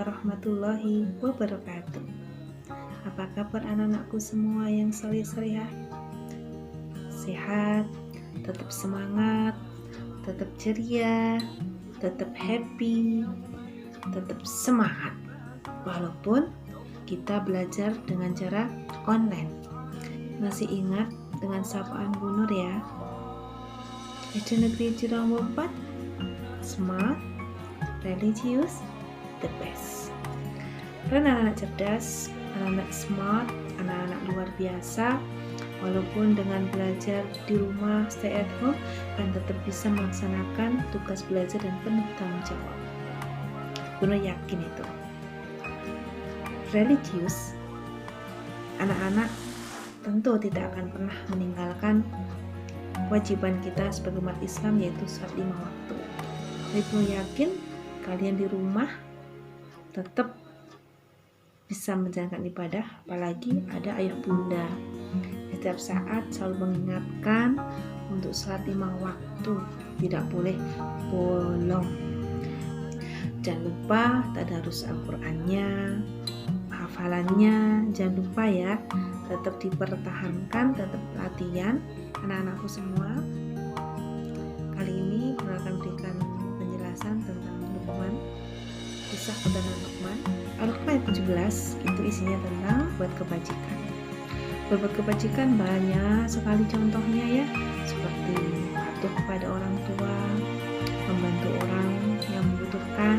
warahmatullahi wabarakatuh. Apa kabar anak-anakku semua yang saleh-salehah? Sehat, tetap semangat, tetap ceria, tetap happy, tetap semangat. Walaupun kita belajar dengan cara online. Masih ingat dengan sapaan Bu Nur ya? SD Negeri Cirambo 4, smart, religius, the best. Kalian anak-anak cerdas, anak-anak smart, anak-anak luar biasa. Walaupun dengan belajar di rumah, stay at home, kalian tetap bisa melaksanakan tugas belajar dan penuh tanggung jawab. Benar yakin itu. Religius, anak-anak tentu tidak akan pernah meninggalkan kewajiban kita sebagai umat Islam, yaitu sholat 5 waktu. Ibu yakin kalian di rumah tetap bisa menjalankan ibadah, apalagi ada ayah bunda. Setiap saat selalu mengingatkan untuk sholat 5 waktu, tidak boleh bolong. Jangan lupa tadarus Al-Qur'annya, hafalannya, jangan lupa ya, tetap dipertahankan, tetap latihan. Anak-anakku semua, kali ini saya akan berikan penjelasan tentang Luqman, kisah keturunan Luqman. Al-Luqman 17 itu isinya tentang buat kebajikan. Berbuat kebajikan banyak sekali contohnya ya, seperti patuh kepada orang tua, membantu orang yang membutuhkan,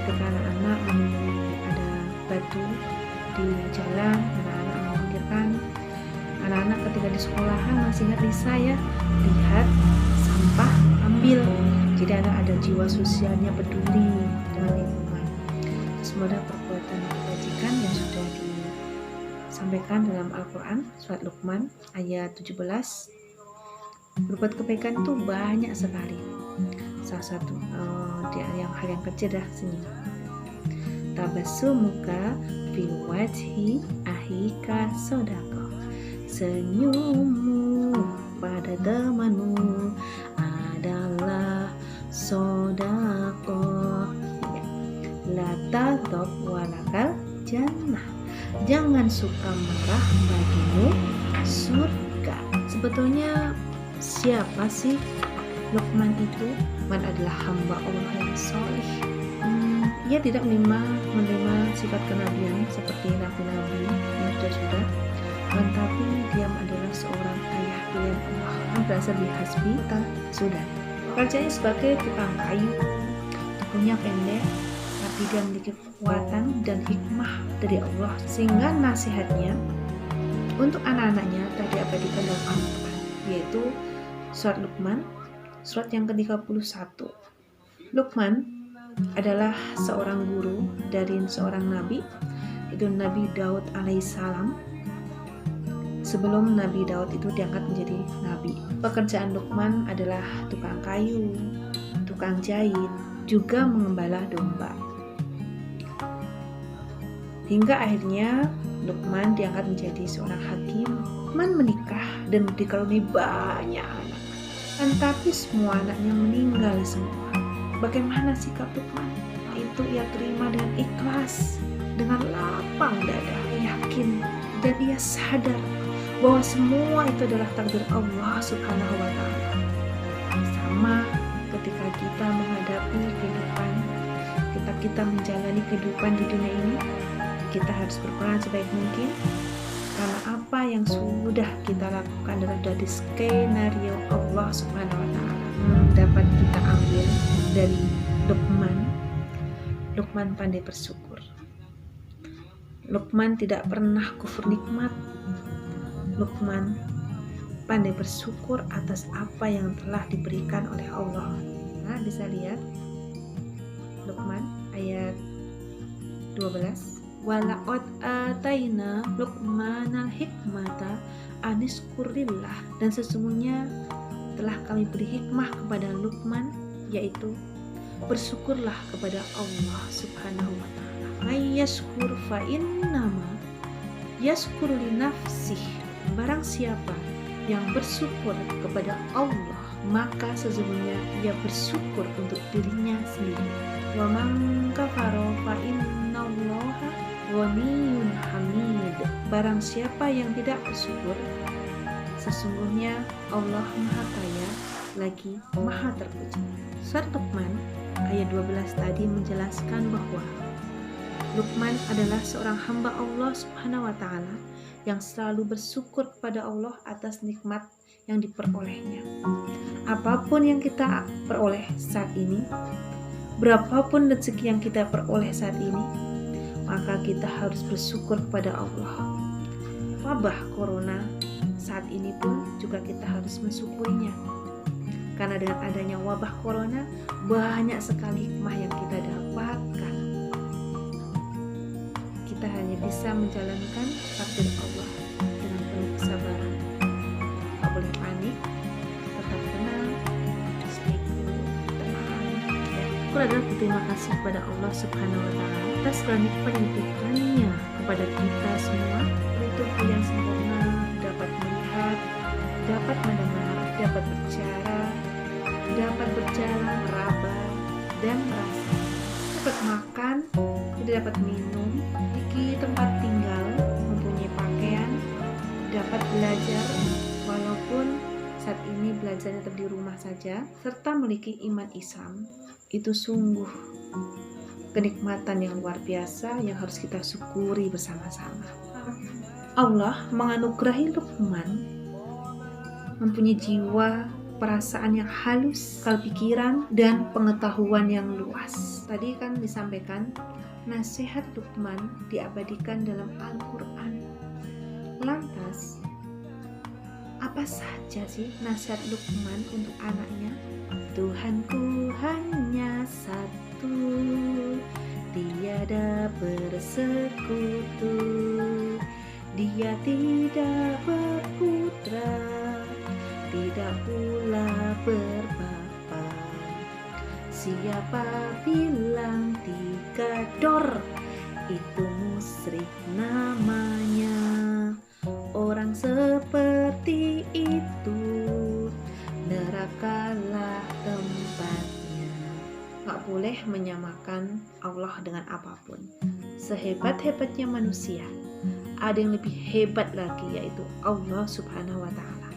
ketika anak-anak menemui ada batu di jalan, anak-anak memikirkan. Anak-anak ketika di sekolahan masih ingat Lisa ya, lihat sampah ambil. Jadi ada jiwa sosialnya, peduli dengan lingkungan. Semoga perbuatan kebajikan yang sudah disampaikan dalam Al-Quran surat Luqman ayat 17. Berbuat kebaikan itu banyak sekali. Salah satu hal yang kecil dah sini. Tabassumuka fi wajhi ahika sodako. Senyummu pada temanmu adalah sodako. La tadhab walakal jannah. Jangan suka marah, bagimu surga. Sebetulnya siapa sih Luqman itu? Luqman adalah hamba Allah yang soleh. Ia tidak menerima sifat kenabian seperti nabi-nabi yang sudah, tetapi dia adalah seorang ayah pilihan Allah yang berasal di hasbi sudah. Pekerjaannya sebagai tukang kayu, tubuhnya pendek, tapi dia memiliki kekuatan dan hikmah dari Allah, sehingga nasihatnya untuk anak-anaknya telah diabadikan dalam Al-Quran, yaitu surat Luqman, surat yang ke-31. Luqman adalah seorang guru dari seorang nabi, itu Nabi Daud alaihissalam. Sebelum Nabi Daud itu diangkat menjadi nabi. Pekerjaan Luqman adalah tukang kayu, tukang jahit, juga mengembala domba. Hingga akhirnya Luqman diangkat menjadi seorang hakim. Luqman menikah dan dikaruniai banyak anak. Tetapi semua anaknya meninggal semua. Bagaimana sikap Luqman? Itu ia terima dengan ikhlas, dengan lapang dada, yakin, dan ia sadar bahwa semua itu adalah takdir Allah Subhanahu wa Ta'ala. Sama ketika kita menghadapi kehidupan, ketika kita menjalani kehidupan di dunia ini, kita harus berperan sebaik mungkin, karena apa yang sudah kita lakukan adalah dari skenario Allah Subhanahu wa Ta'ala. Dapat kita ambil dari Luqman. Luqman pandai bersyukur. Luqman tidak pernah kufur nikmat. Luqman pandai bersyukur atas apa yang telah diberikan oleh Allah. Nah, bisa lihat Luqman ayat 12. Walaqad ataina Luqmanal hikmata aniskurillah, dan sesungguhnya telah kami beri hikmah kepada Luqman, yaitu bersyukurlah kepada Allah Subhanahu wa Ta'ala. Mayyashkur fa innama yashkur li nafsih. Barang siapa yang bersyukur kepada Allah, maka sesungguhnya ia bersyukur untuk dirinya sendiri. Wa man kafara fa innallaha ghaniyyun hamid. Barang siapa yang tidak bersyukur, sesungguhnya Allah Maha Kaya lagi Maha Terpuji. Surat Luqman ayat 12 tadi menjelaskan bahwa Luqman adalah seorang hamba Allah Subhanahu wa taala yang selalu bersyukur kepada Allah atas nikmat yang diperolehnya. Apapun yang kita peroleh saat ini, berapapun rezeki yang kita peroleh saat ini, maka kita harus bersyukur kepada Allah. Wabah corona saat ini pun juga kita harus mensyukurinya. Karena dengan adanya wabah corona, banyak sekali hikmah yang kita dapatkan. Kita hanya bisa menjalankan takdir Allah dengan penuh kesabaran. Tak boleh panik, tetap tenang, stay cool, tenang. Aku adalah berterima kasih kepada Allah Subhanahu wa taala atas segala nikmat yang diberikannya kepada kita semua. Itu yang sempurna, dapat melihat, dapat mendengar, dapat berbicara, dapat berjalan, meraba, dan merasa, dapat makan, tidak dapat minum, memiliki tempat tinggal, mempunyai pakaian, dapat belajar walaupun saat ini belajarnya tetap di rumah saja, serta memiliki iman Islam. Itu sungguh kenikmatan yang luar biasa yang harus kita syukuri bersama-sama. Allah menganugerahi Luqman mempunyai jiwa, perasaan yang halus, pikiran, dan pengetahuan yang luas. Tadi kan disampaikan nasihat Luqman diabadikan dalam Al-Quran. Lantas, apa saja sih nasihat Luqman untuk anaknya? Tuhanku hanya satu, tiada bersekutu, dia tidak berputra, tidak pula berbapa. Siapa bilang tiga dor, itu musyrik namanya. Orang seperti itu nerakalah tempatnya. Gak boleh menyamakan Allah dengan apapun. Sehebat-hebatnya manusia, ada yang lebih hebat lagi, yaitu Allah Subhanahu wa ta'ala.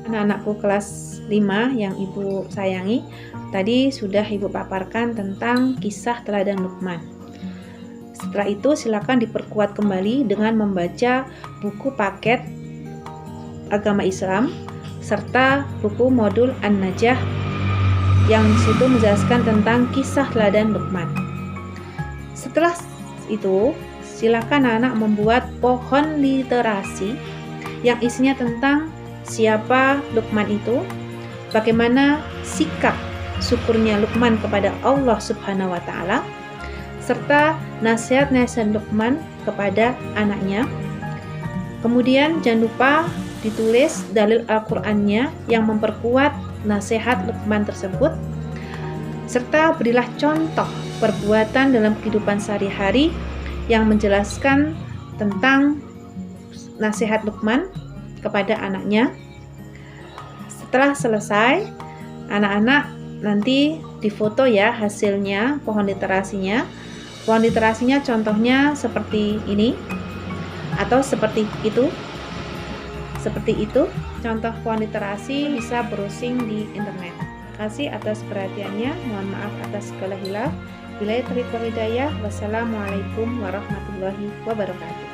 Anak-anakku kelas 5 yang ibu sayangi, tadi sudah ibu paparkan tentang kisah teladan Luqman. Setelah itu silakan diperkuat kembali dengan membaca buku paket agama Islam serta buku modul An-Najah yang disitu menjelaskan tentang kisah teladan Luqman. Setelah itu silakan anak membuat pohon literasi yang isinya tentang siapa Luqman itu, bagaimana sikap syukurnya Luqman kepada Allah Subhanahu wa taala, serta nasihat-nasihat Luqman kepada anaknya. Kemudian jangan lupa ditulis dalil Al-Qur'annya yang memperkuat nasihat Luqman tersebut, serta berilah contoh perbuatan dalam kehidupan sehari-hari yang menjelaskan tentang nasihat Luqman kepada anaknya. Setelah selesai, anak-anak nanti difoto ya hasilnya pohon literasinya. Pohon literasinya contohnya seperti ini atau seperti itu. Seperti itu, contoh pohon literasi bisa browsing di internet. Terima kasih atas perhatiannya. Mohon maaf atas segala hilaf. Billahi taufiq wal hidayah. Wassalamualaikum warahmatullahi wabarakatuh.